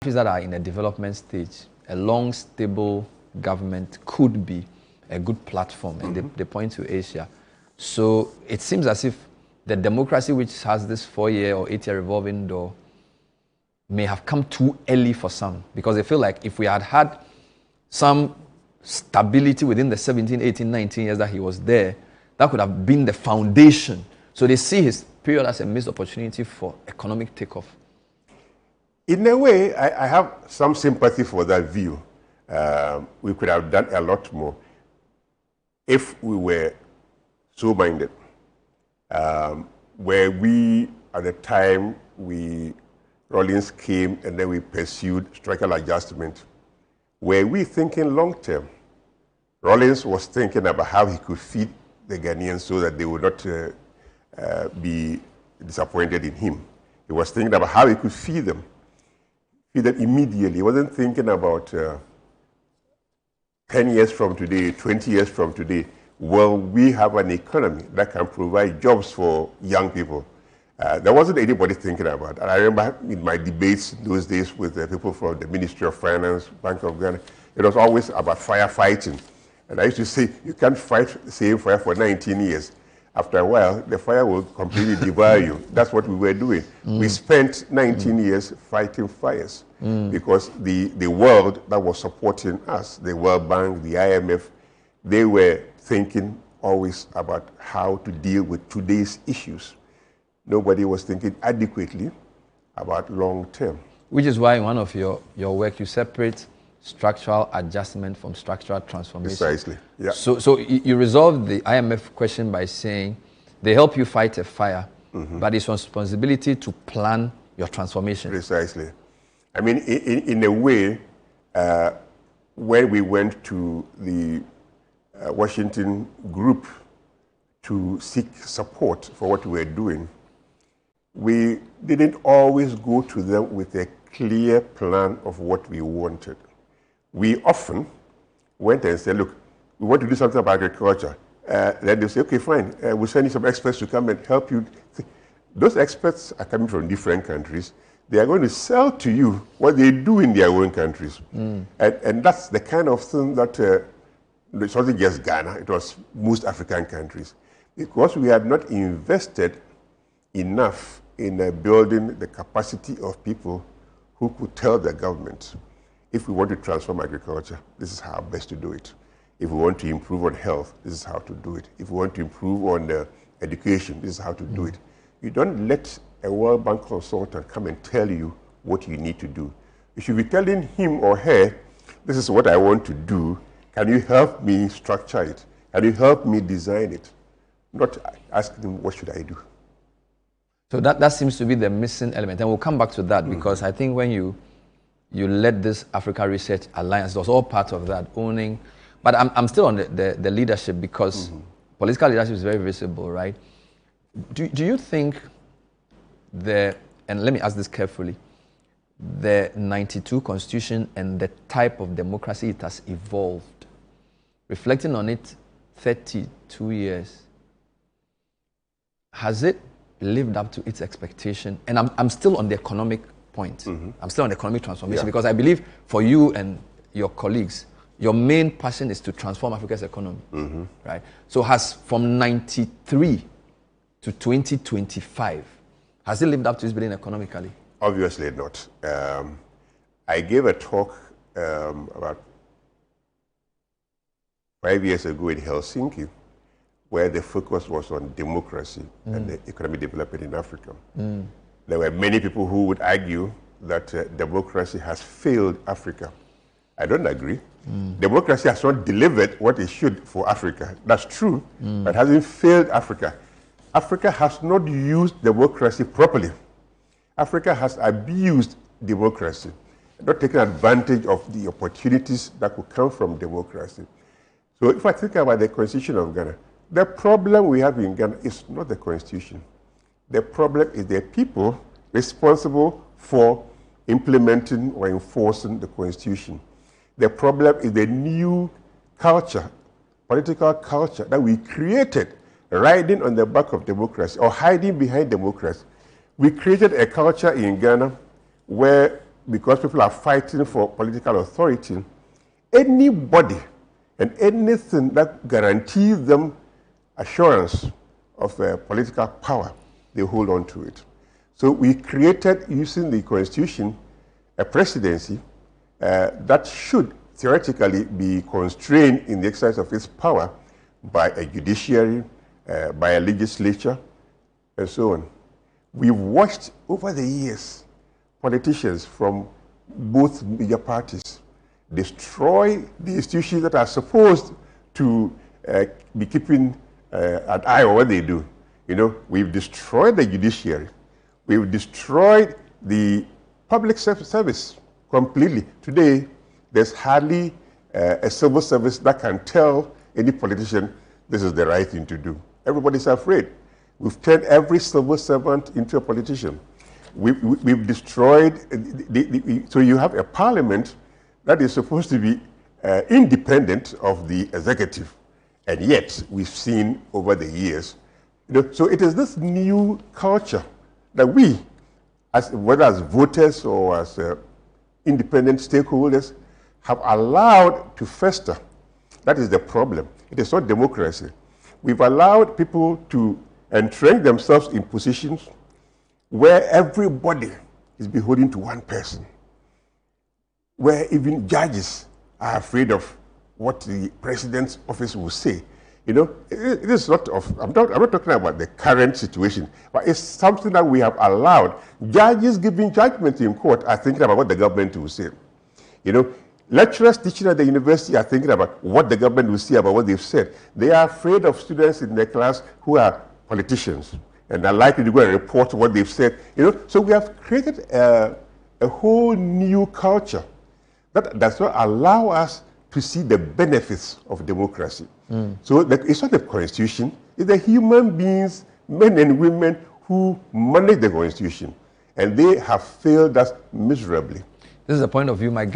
countries that are in a development stage, a long, stable government could be a good platform, and they point to Asia. So it seems as if the democracy which has this 4-year or 8-year revolving door may have come too early for some, because they feel like if we had had some stability within the 17, 18, 19 years that he was there, that could have been the foundation. So they see his period as a missed opportunity for economic takeoff. In a way, I have some sympathy for that view. We could have done a lot more if we were so minded. Where we, at the time, Rawlings came and then we pursued structural adjustment. Were we thinking long term? Rawlings was thinking about how he could feed the Ghanaians so that they would not be disappointed in him. He was thinking about how he could feed them immediately. He wasn't thinking about 10 years from today, 20 years from today. Well, we have an economy that can provide jobs for young people. There wasn't anybody thinking about it. And I remember in my debates those days with the people from the Ministry of Finance, Bank of Ghana, it was always about firefighting. And I used to say, you can't fight the same fire for 19 years. After a while, the fire will completely devour you. That's what we were doing. We spent 19 years fighting fires because the world that was supporting us, the World Bank, the IMF, they were thinking always about how to deal with today's issues. Nobody was thinking adequately about long term. Which is why in one of your work, you separate structural adjustment from structural transformation. Precisely, yeah. So you resolve the IMF question by saying they help you fight a fire, but it's responsibility to plan your transformation. Precisely. I mean, in a way, when we went to the Washington group to seek support for what we were doing, we didn't always go to them with a clear plan of what we wanted. We often went and said, look, we want to do something about agriculture. Then they say, okay, fine, we'll send you some experts to come and help you. Those experts are coming from different countries. They are going to sell to you what they do in their own countries. And that's the kind of thing that, it wasn't just Ghana, it was most African countries. Because we had not invested enough in building the capacity of people who could tell the government, if we want to transform agriculture, this is how best to do it. If we want to improve on health, this is how to do it. If we want to improve on education, this is how to do it. You don't let a World Bank consultant come and tell you what you need to do. You should be telling him or her, this is what I want to do. Can you help me structure it? Can you help me design it? Not asking them, what should I do? So that seems to be the missing element. And we'll come back to that because I think when you led this Africa Research Alliance, it was all part of that, owning. But I'm still on the leadership because political leadership is very visible, right? Do you think and let me ask this carefully, the 92 Constitution and the type of democracy it has evolved, reflecting on it 32 years, has it lived up to its expectation? And I'm still on the economic point. I'm still on economic transformation because I believe for you and your colleagues, your main passion is to transform Africa's economy, right? So has from 93 to 2025, has it lived up to its billing economically? Obviously not. I gave a talk about 5 years ago in Helsinki, where the focus was on democracy and the economic development in Africa. There were many people who would argue that democracy has failed Africa. I don't agree. Democracy has not delivered what it should for Africa. That's true, but it hasn't failed Africa. Africa has not used democracy properly. Africa has abused democracy, not taken advantage of the opportunities that could come from democracy. So if I think about the Constitution of Ghana, the problem we have in Ghana is not the Constitution. The problem is the people responsible for implementing or enforcing the Constitution. The problem is the new culture, political culture that we created riding on the back of democracy or hiding behind democracy. We created a culture in Ghana where because people are fighting for political authority, anybody and anything that guarantees them assurance of political power, they hold on to it. So we created, using the Constitution, a presidency that should theoretically be constrained in the exercise of its power by a judiciary, by a legislature, and so on. We've watched over the years politicians from both major parties destroy the institutions that are supposed to be keeping an eye on what they do. You know, we've destroyed the judiciary. We've destroyed the public service completely. Today, there's hardly a civil service that can tell any politician this is the right thing to do. Everybody's afraid. We've turned every civil servant into a politician. We've destroyed, so you have a parliament that is supposed to be independent of the executive. And yet, we've seen over the years, you know, so it is this new culture that we, whether as voters or as independent stakeholders, have allowed to fester. That is the problem. It is not democracy. We've allowed people to entrench themselves in positions where everybody is beholden to one person, where even judges are afraid of what the president's office will say. You know, it is not of, I'm not talking about the current situation, but it's something that we have allowed. Judges giving judgment in court are thinking about what the government will say. You know, lecturers teaching at the university are thinking about what the government will say about what they've said. They are afraid of students in their class who are politicians and are likely to go and report what they've said. You know, so we have created a whole new culture that does not allow us to see the benefits of democracy. So it's not the Constitution, it's the human beings, men and women, who manage the Constitution. And they have failed us miserably. This is a point of view my